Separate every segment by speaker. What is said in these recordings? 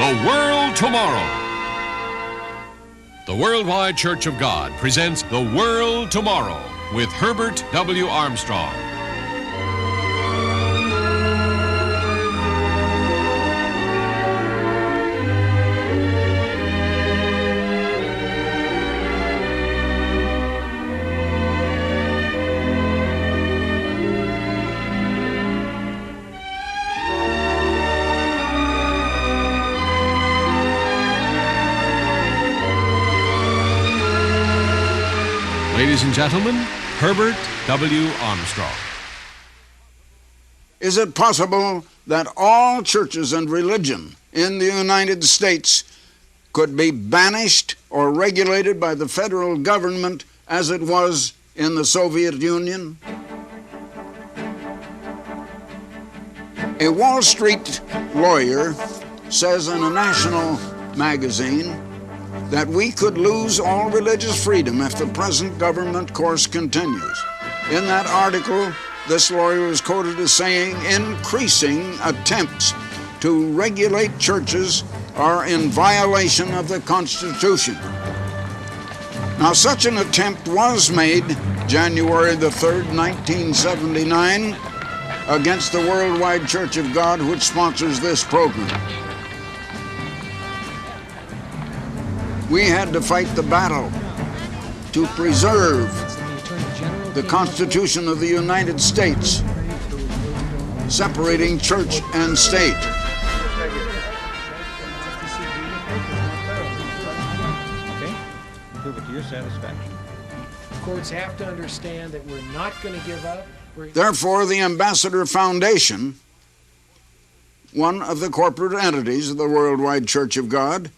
Speaker 1: The World Tomorrow. The Worldwide Church of God presents The World Tomorrow with Herbert W. Armstrong. Ladies and gentlemen, Herbert W. Armstrong.
Speaker 2: Is it possible that all churches and religion in the United States could be banished or regulated by the federal government as it was in the Soviet Union? A Wall Street lawyer says in a national magazine that we could lose all religious freedom if the present government course continues. In that article, this lawyer is quoted as saying, increasing attempts to regulate churches are in violation of the Constitution. Now, such an attempt was made January the 3rd, 1979, against the Worldwide Church of God, which sponsors this program. We had to fight the battle to preserve the Constitution of the United States, separating church and state.
Speaker 3: Okay, prove it to your satisfaction.
Speaker 4: Courts have to understand that we're not going to give up.
Speaker 2: Therefore, the Ambassador Foundation, one of the corporate entities of the Worldwide Church of God,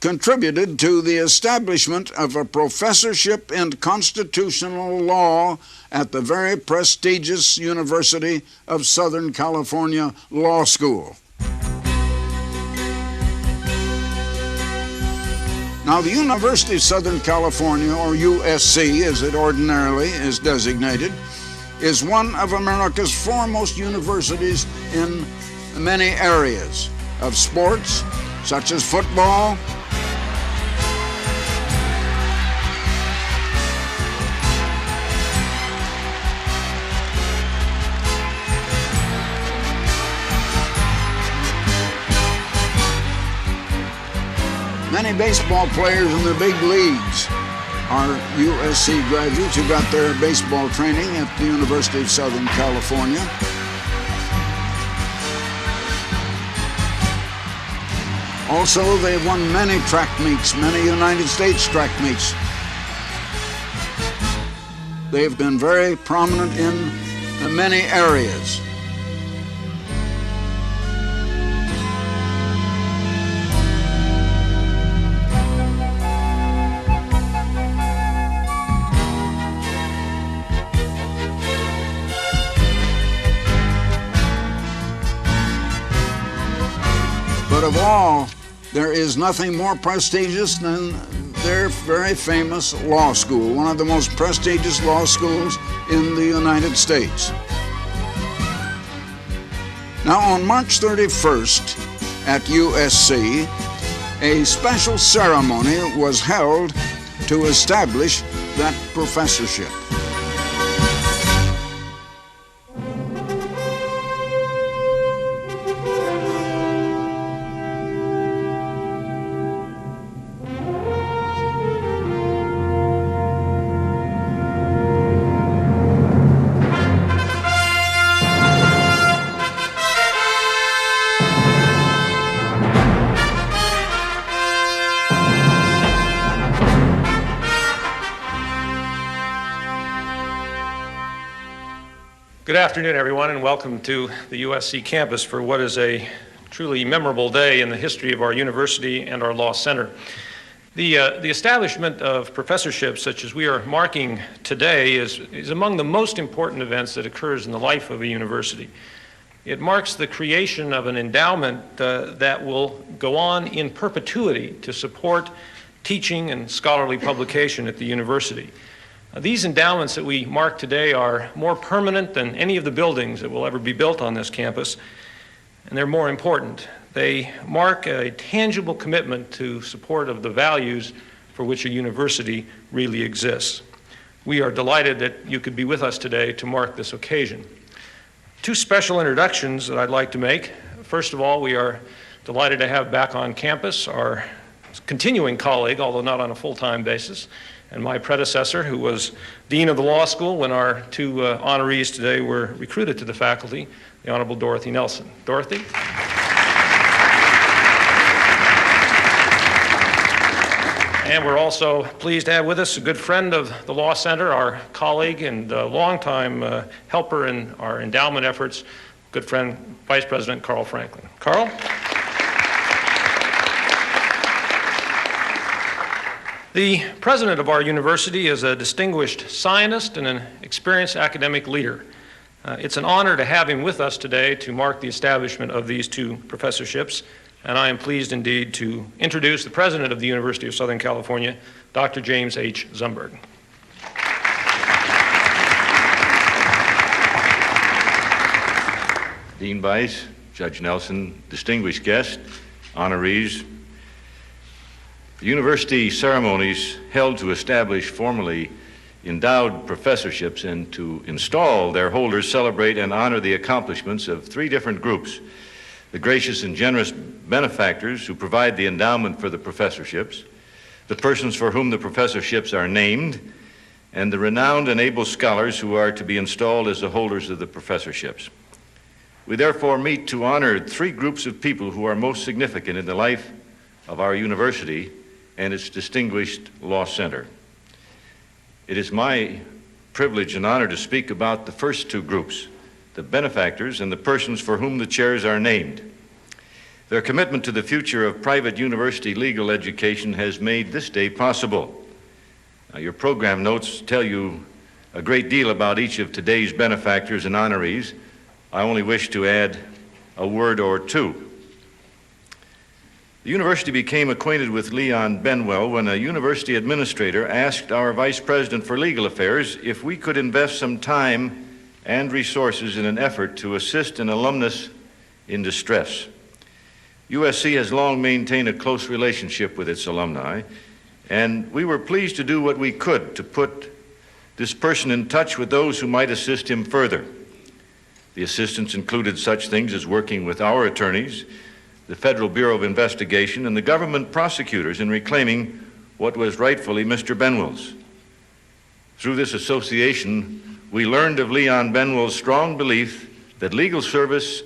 Speaker 2: contributed to the establishment of a professorship in constitutional law at the very prestigious University of Southern California Law School. Now, the University of Southern California, or USC as it ordinarily is designated, is one of America's foremost universities in many areas of sports, such as football, many baseball players in the big leagues are USC graduates who got their baseball training at the University of Southern California. Also, they've won many track meets, many United States track meets. They've been very prominent in many areas. But of all, there is nothing more prestigious than their very famous law school, one of the most prestigious law schools in the United States. Now, on March 31st at USC, a special ceremony was held to establish that professorship.
Speaker 5: Good afternoon, everyone, and welcome to the USC campus for what is a truly memorable day in the history of our university and our law center. The establishment of professorships such as we are marking today is among the most important events that occurs in the life of a university. It marks the creation of an endowment that will go on in perpetuity to support teaching and scholarly publication at the university. These endowments that we mark today are more permanent than any of the buildings that will ever be built on this campus. and they're more important. They mark a tangible commitment to support of the values for which a university really exists. We are delighted that you could be with us today to mark this occasion. Two special introductions that I'd like to make. First of all, we are delighted to have back on campus our continuing colleague, although not on a full-time basis, and my predecessor, who was Dean of the Law School when our two honorees today were recruited to the faculty, the Honorable Dorothy Nelson. Dorothy? And we're also pleased to have with us a good friend of the Law Center, our colleague and longtime helper in our endowment efforts, good friend, Vice President Carl Franklin. Carl? The president of our university is a distinguished scientist and an experienced academic leader. It's an honor to have him with us today to mark the establishment of these two professorships, and I am pleased indeed to introduce the president of the University of Southern California, Dr. James H. Zumberg.
Speaker 6: Dean Weiss, Judge Nelson, distinguished guests, honorees. The university ceremonies held to establish formally endowed professorships and to install their holders celebrate and honor the accomplishments of three different groups: the gracious and generous benefactors who provide the endowment for the professorships, the persons for whom the professorships are named, and the renowned and able scholars who are to be installed as the holders of the professorships. We therefore meet to honor three groups of people who are most significant in the life of our university and its distinguished Law Center. It is my privilege and honor to speak about the first two groups, the benefactors and the persons for whom the chairs are named. Their commitment to the future of private university legal education has made this day possible. Now, your program notes tell you a great deal about each of today's benefactors and honorees. I only wish to add a word or two. The university became acquainted with Leon Benwell when a university administrator asked our Vice President for Legal Affairs if we could invest some time and resources in an effort to assist an alumnus in distress. USC has long maintained a close relationship with its alumni, and we were pleased to do what we could to put this person in touch with those who might assist him further. The assistance included such things as working with our attorneys, the Federal Bureau of Investigation, and the government prosecutors in reclaiming what was rightfully Mr. Benwell's. Through this association, we learned of Leon Benwell's strong belief that legal service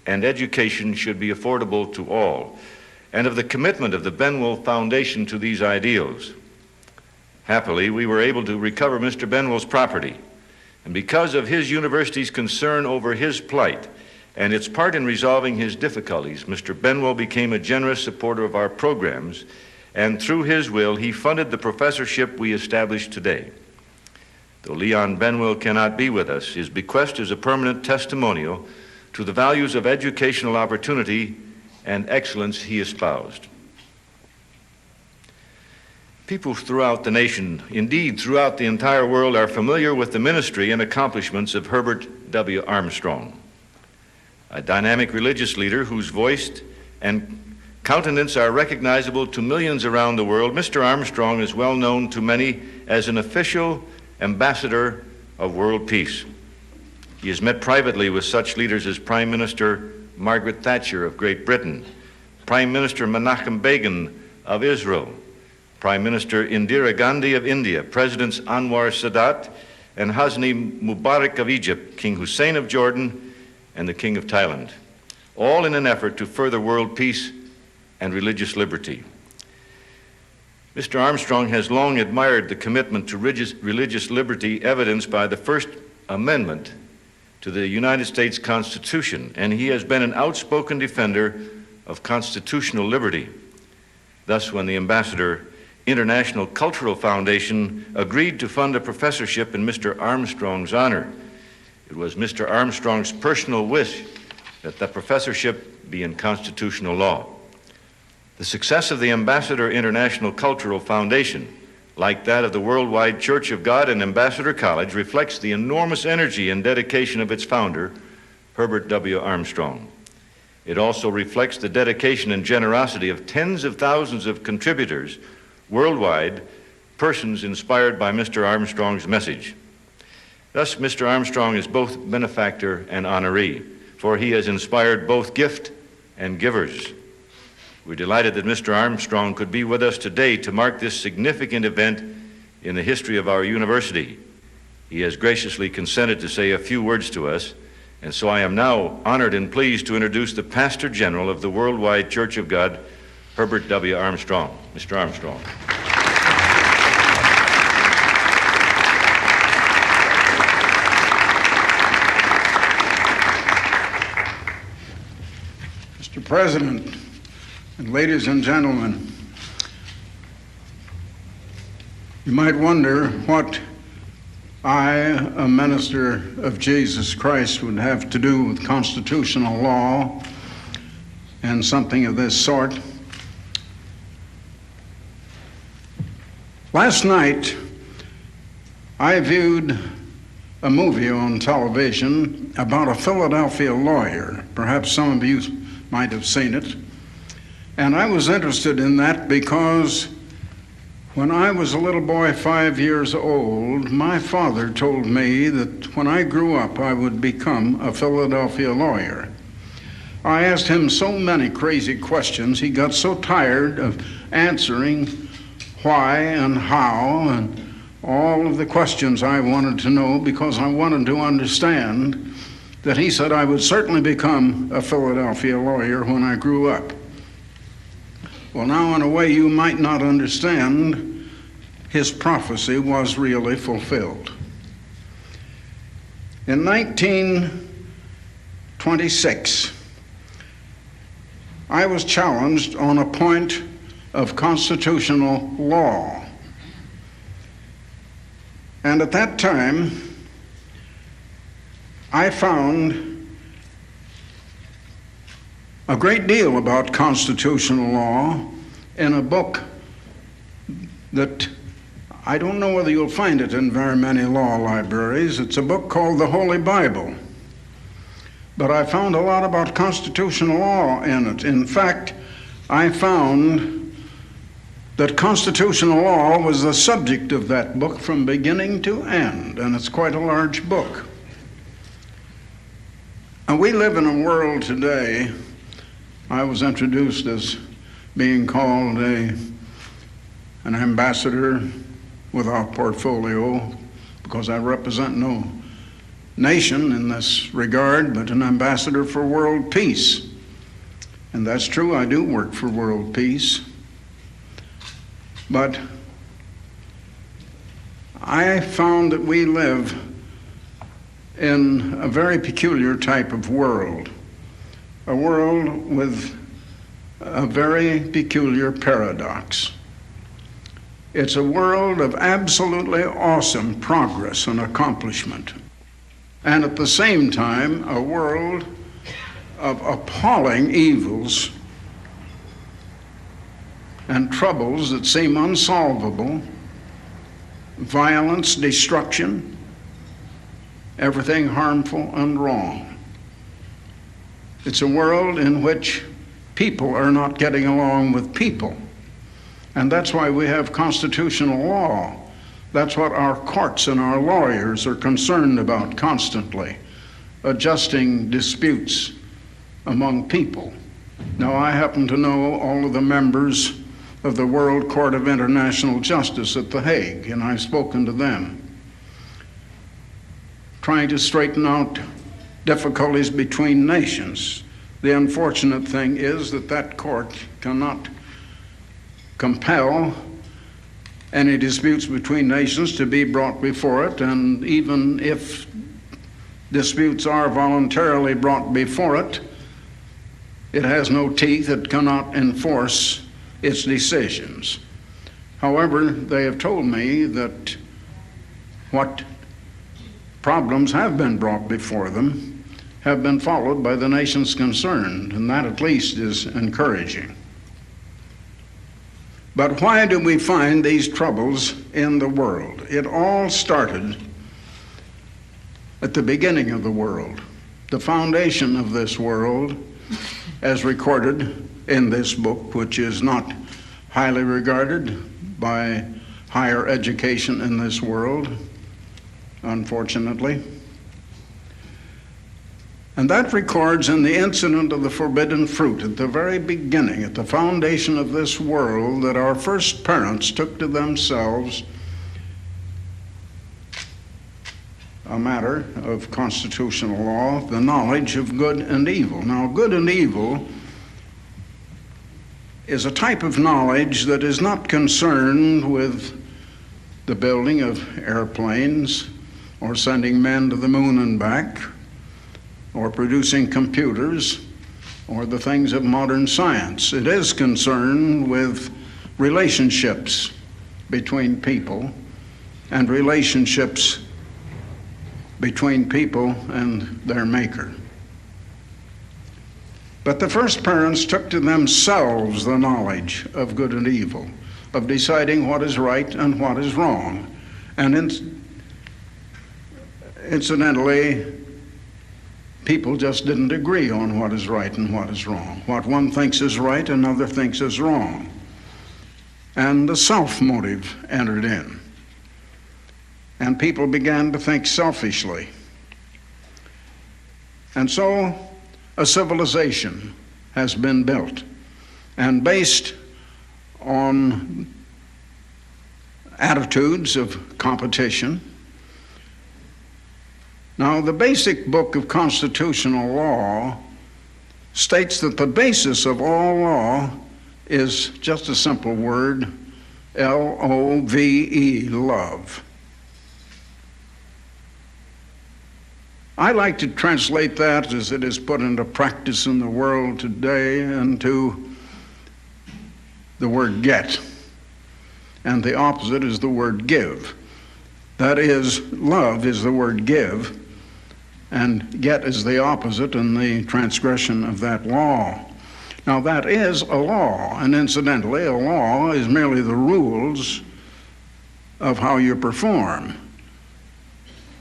Speaker 6: and education should be affordable to all, and of the commitment of the Benwell Foundation to these ideals. Happily, we were able to recover Mr. Benwell's property, and because of his university's concern over his plight and its part in resolving his difficulties, Mr. Benwell became a generous supporter of our programs, and through his will, he funded the professorship we established today. Though Leon Benwell cannot be with us, his bequest is a permanent testimonial to the values of educational opportunity and excellence he espoused. People throughout the nation, indeed throughout the entire world, are familiar with the ministry and accomplishments of Herbert W. Armstrong, a dynamic religious leader whose voice and countenance are recognizable to millions around the world. Mr. Armstrong is well known to many as an official ambassador of world peace. He has met privately with such leaders as Prime Minister Margaret Thatcher of Great Britain, Prime Minister Menachem Begin of Israel, Prime Minister Indira Gandhi of India, Presidents Anwar Sadat and Hosni Mubarak of Egypt, King Hussein of Jordan, and the King of Thailand, all in an effort to further world peace and religious liberty. Mr. Armstrong has long admired the commitment to religious liberty evidenced by the First Amendment to the United States Constitution, and he has been an outspoken defender of constitutional liberty. Thus, when the Ambassador International Cultural Foundation agreed to fund a professorship in Mr. Armstrong's honor, it was Mr. Armstrong's personal wish that the professorship be in constitutional law. The success of the Ambassador International Cultural Foundation, like that of the Worldwide Church of God and Ambassador College, reflects the enormous energy and dedication of its founder, Herbert W. Armstrong. It also reflects the dedication and generosity of tens of thousands of contributors worldwide, persons inspired by Mr. Armstrong's message. Thus, Mr. Armstrong is both benefactor and honoree, for he has inspired both gift and givers. We're delighted that Mr. Armstrong could be with us today to mark this significant event in the history of our university. He has graciously consented to say a few words to us, and so I am now honored and pleased to introduce the Pastor General of the Worldwide Church of God, Herbert W. Armstrong. Mr. Armstrong.
Speaker 2: Mr. President, and ladies and gentlemen, you might wonder what I, a minister of Jesus Christ, would have to do with constitutional law and something of this sort. Last night, I viewed a movie on television about a Philadelphia lawyer. Perhaps some of you might have seen it. And I was interested in that because when I was a little boy, 5 years old, my father told me that when I grew up, I would become a Philadelphia lawyer. I asked him so many crazy questions, he got so tired of answering why and how and all of the questions I wanted to know because I wanted to understand, that he said I would certainly become a Philadelphia lawyer when I grew up. Well, now, in a way you might not understand, his prophecy was really fulfilled. In 1926, I was challenged on a point of constitutional law. And at that time, I found a great deal about constitutional law in a book that I don't know whether you'll find it in very many law libraries. It's a book called the Holy Bible. But I found a lot about constitutional law in it. In fact, I found that constitutional law was the subject of that book from beginning to end, and it's quite a large book. And we live in a world today. I was introduced as being called an ambassador without portfolio because I represent no nation in this regard, but an ambassador for world peace. And that's true, I do work for world peace. But I found that we live in a very peculiar type of world. A world with a very peculiar paradox. It's a world of absolutely awesome progress and accomplishment, and at the same time, a world of appalling evils and troubles that seem unsolvable, violence, destruction, everything harmful and wrong. It's a world in which people are not getting along with people. And that's why we have constitutional law. That's what our courts and our lawyers are concerned about constantly, adjusting disputes among people. Now, I happen to know all of the members of the World Court of International Justice at The Hague, and I've spoken to them, trying to straighten out difficulties between nations. The unfortunate thing is that that court cannot compel any disputes between nations to be brought before it, and even if disputes are voluntarily brought before it, it has no teeth, it cannot enforce its decisions. However, they have told me that what problems have been brought before them have been followed by the nations concerned, and that at least is encouraging. But why do we find these troubles in the world? It all started at the beginning of the world. The foundation of this world as recorded in this book, which is not highly regarded by higher education in this world, unfortunately. And that records in the incident of the forbidden fruit at the very beginning, at the foundation of this world, that our first parents took to themselves a matter of constitutional law, the knowledge of good and evil. Now, good and evil is a type of knowledge that is not concerned with the building of airplanes or sending men to the moon and back, or producing computers, or the things of modern science. It is concerned with relationships between people and relationships between people and their maker. But the first parents took to themselves the knowledge of good and evil, of deciding what is right and what is wrong. And incidentally, people just didn't agree on what is right and what is wrong. What one thinks is right, another thinks is wrong. And the self motive entered in. And people began to think selfishly. And so a civilization has been built, and based on attitudes of competition. Now, the basic book of constitutional law states that the basis of all law is just a simple word, L-O-V-E, love. I like to translate that, as it is put into practice in the world today, into the word get. And the opposite is the word give. That is, love is the word give, and get is the opposite in the transgression of that law. Now, that is a law, and incidentally, a law is merely the rules of how you perform.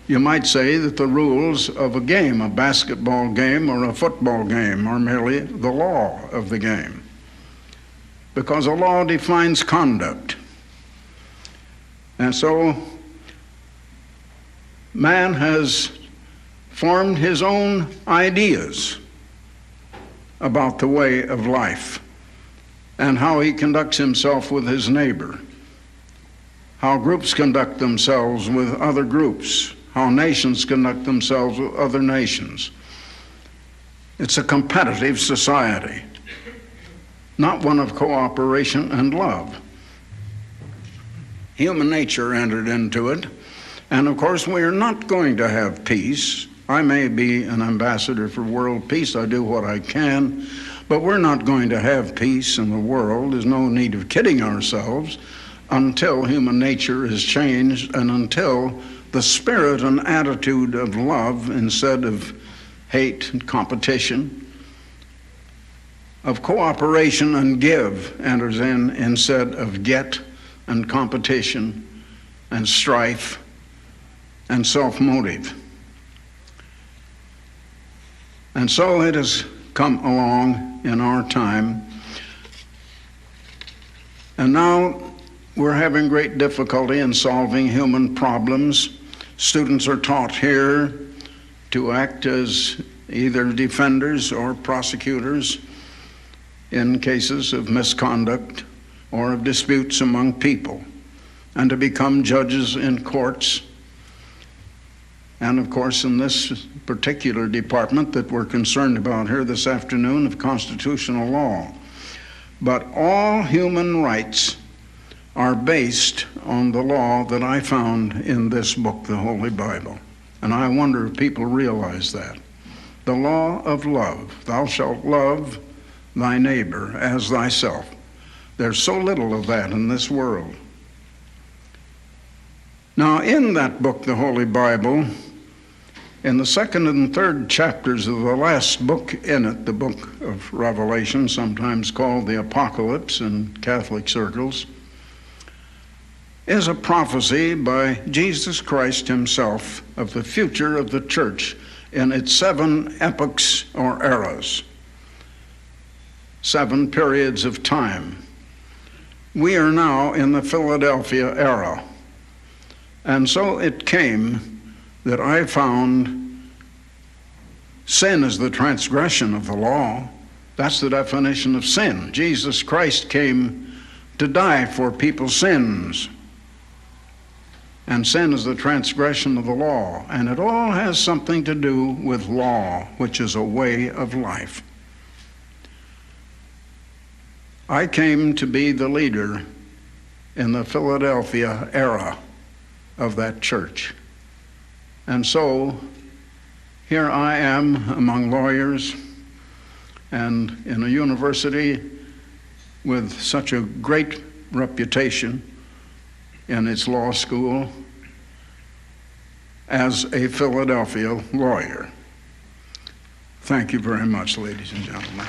Speaker 2: You might say that the rules of a game, a basketball game or a football game, are merely the law of the game, because a law defines conduct. And so man has formed his own ideas about the way of life and how he conducts himself with his neighbor, how groups conduct themselves with other groups, how nations conduct themselves with other nations. It's a competitive society, not one of cooperation and love. Human nature entered into it, and of course we are not going to have peace. I may be an ambassador for world peace, I do what I can, but we're not going to have peace in the world. There's no need of kidding ourselves until human nature is changed and until the spirit and attitude of love, instead of hate and competition, of cooperation and give, enters in instead of get and competition and strife and self-motive. And so it has come along in our time. And now we're having great difficulty in solving human problems. Students are taught here to act as either defenders or prosecutors in cases of misconduct or of disputes among people, and to become judges in courts. And of course, in this particular department that we're concerned about here this afternoon, of constitutional law. But all human rights are based on the law that I found in this book, the Holy Bible. And I wonder if people realize that. The law of love. Thou shalt love thy neighbor as thyself. There's so little of that in this world. Now, in that book, the Holy Bible, in the second and third chapters of the last book in it, the book of Revelation, sometimes called the Apocalypse in Catholic circles, is a prophecy by Jesus Christ himself of the future of the church in its 7 epochs or eras. 7 periods of time. We are now in the Philadelphia era. And so it came that I found sin is the transgression of the law. That's the definition of sin. Jesus Christ came to die for people's sins. And sin is the transgression of the law. And it all has something to do with law, which is a way of life. I came to be the leader in the Philadelphia era of that church. And so here I am among lawyers and in a university with such a great reputation in its law school as a Philadelphia lawyer. Thank you very much, ladies and gentlemen.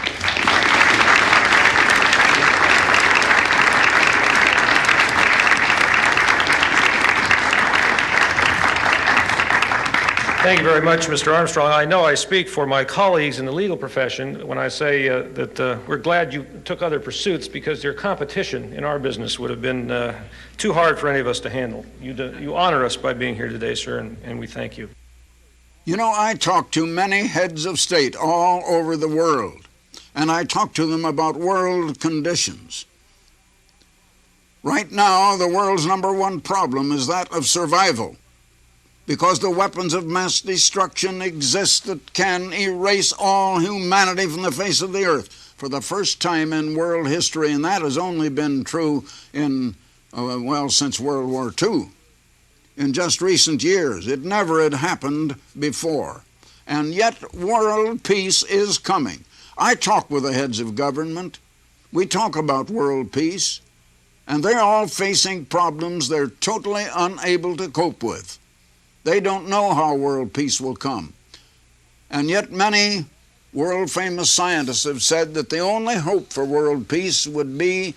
Speaker 5: Thank you very much, Mr. Armstrong. I know I speak for my colleagues in the legal profession when I say that we're glad you took other pursuits, because your competition in our business would have been too hard for any of us to handle. You honor us by being here today, sir, and we thank you.
Speaker 2: You know, I talk to many heads of state all over the world, and I talk to them about world conditions. Right now, the world's #1 problem is that of survival, because the weapons of mass destruction exist that can erase all humanity from the face of the earth for the first time in world history, and that has only been true in, since World War II. In just recent years, it never had happened before. And yet, world peace is coming. I talk with the heads of government. We talk about world peace, and they're all facing problems they're totally unable to cope with. They don't know how world peace will come. And yet many world-famous scientists have said that the only hope for world peace would be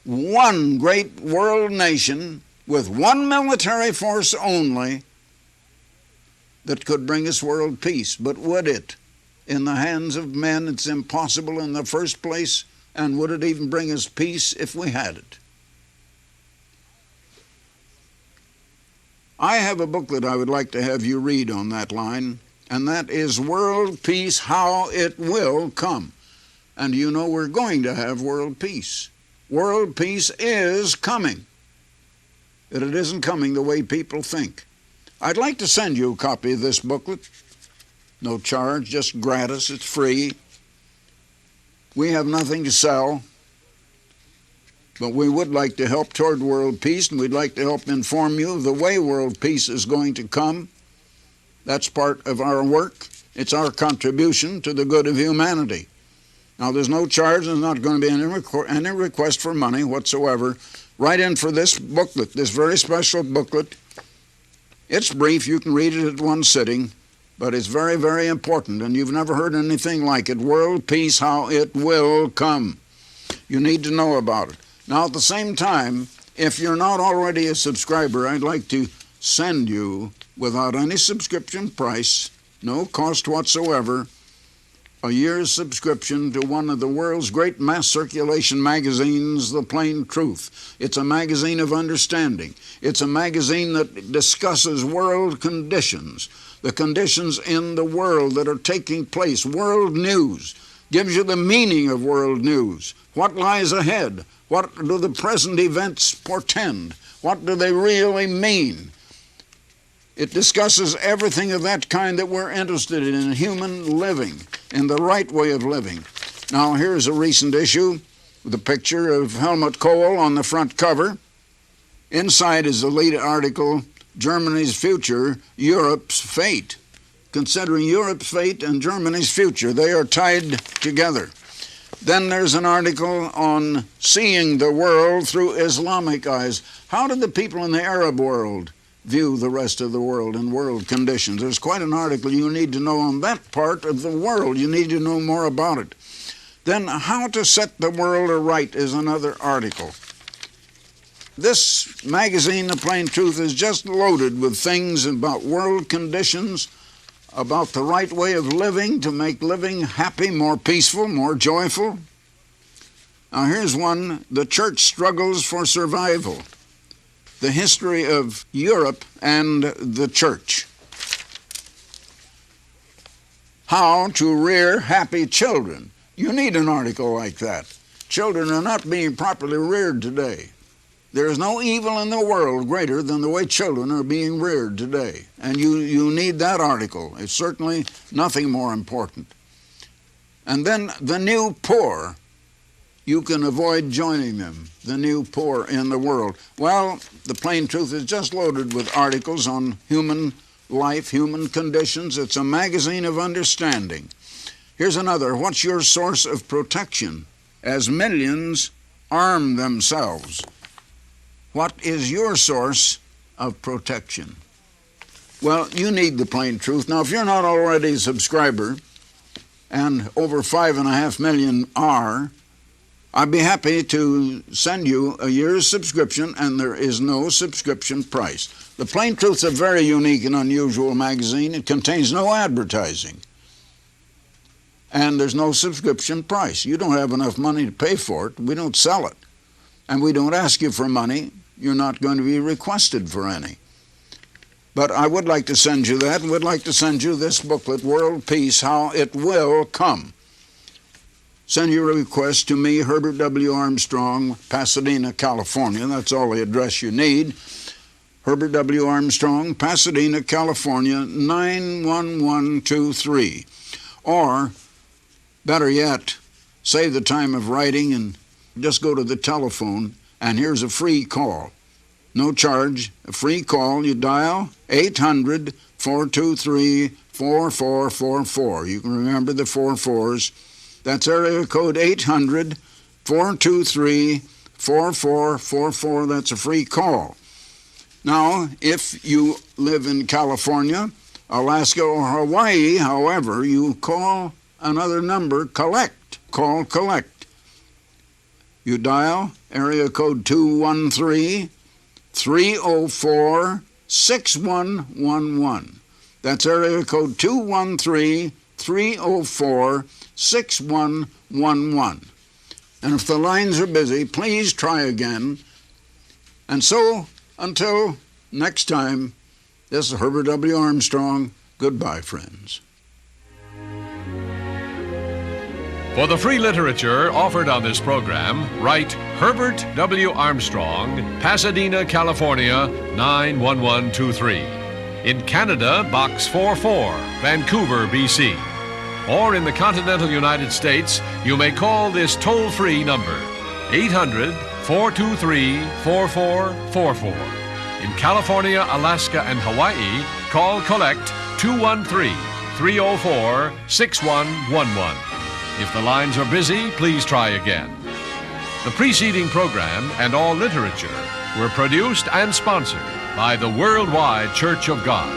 Speaker 2: one great world nation with one military force only that could bring us world peace. But would it? In the hands of men, it's impossible in the first place, and would it even bring us peace if we had it? I have a booklet I would like to have you read on that line, and that is World Peace, How It Will Come. And you know we're going to have world peace. World peace is coming. But it isn't coming the way people think. I'd like to send you a copy of this booklet. No charge, just gratis, it's free. We have nothing to sell. But we would like to help toward world peace, and we'd like to help inform you of the way world peace is going to come. That's part of our work. It's our contribution to the good of humanity. Now, there's no charge, there's not going to be any request for money whatsoever. Write in for this booklet, this very special booklet. It's brief, you can read it at one sitting, but it's very, very important, and you've never heard anything like it. World Peace, How It Will Come. You need to know about it. Now, at the same time, if you're not already a subscriber, I'd like to send you, without any subscription price, no cost whatsoever, a year's subscription to one of the world's great mass circulation magazines, The Plain Truth. It's a magazine of understanding. It's a magazine that discusses world conditions, the conditions in the world that are taking place, world news, gives you the meaning of world news, what lies ahead. What do the present events portend? What do they really mean? It discusses everything of that kind that we're interested in human living, in the right way of living. Now, here's a recent issue with a picture of Helmut Kohl on the front cover. Inside is the lead article, Germany's Future, Europe's Fate. Considering Europe's fate and Germany's future, they are tied together. Then there's an article on seeing the world through Islamic eyes. How did the people in the Arab world view the rest of the world and world conditions? There's quite an article you need to know on that part of the world. You need to know more about it. Then how to set the world aright is another article. This magazine, The Plain Truth, is just loaded with things about world conditions, about the right way of living to make living happy, more peaceful, more joyful. Now here's one, The Church Struggles for Survival. The History of Europe and the Church. How to Rear Happy Children. You need an article like that. Children are not being properly reared today. There is no evil in the world greater than the way children are being reared today. And you need that article. It's certainly nothing more important. And then the new poor. You can avoid joining them, the new poor in the world. Well, the Plain Truth is just loaded with articles on human life, human conditions. It's a magazine of understanding. Here's another. What's your source of protection as millions arm themselves? What is your source of protection? Well, you need the Plain Truth. Now, if you're not already a subscriber, and over 5.5 million are, I'd be happy to send you a year's subscription, and there is no subscription price. The Plain Truth's a very unique and unusual magazine. It contains no advertising. And there's no subscription price. You don't have enough money to pay for it. We don't sell it. And we don't ask you for money. You're not going to be requested for any. But I would like to send you that, and would like to send you this booklet, World Peace, How It Will Come. Send your request to me, Herbert W. Armstrong, Pasadena, California. That's all the address you need. Herbert W. Armstrong, Pasadena, California, 91123. Or, better yet, save the time of writing and just go to the telephone, and here's a free call. No charge, a free call. You dial 800-423-4444. You can remember the 4 4s. That's area code 800-423-4444. That's a free call. Now, if you live in California, Alaska, or Hawaii, however, you call another number, collect. Call collect. You dial area code 213-304-6111. That's area code 213-304-6111. And if the lines are busy, please try again. And so, until next time, this is Herbert W. Armstrong. Goodbye, friends.
Speaker 1: For the free literature offered on this program, write Herbert W. Armstrong, Pasadena, California, 91123. In Canada, Box 44, Vancouver, BC. Or in the continental United States, you may call this toll-free number, 800-423-4444. In California, Alaska, and Hawaii, call collect 213-304-6111. If the lines are busy, please try again. The preceding program and all literature were produced and sponsored by the Worldwide Church of God.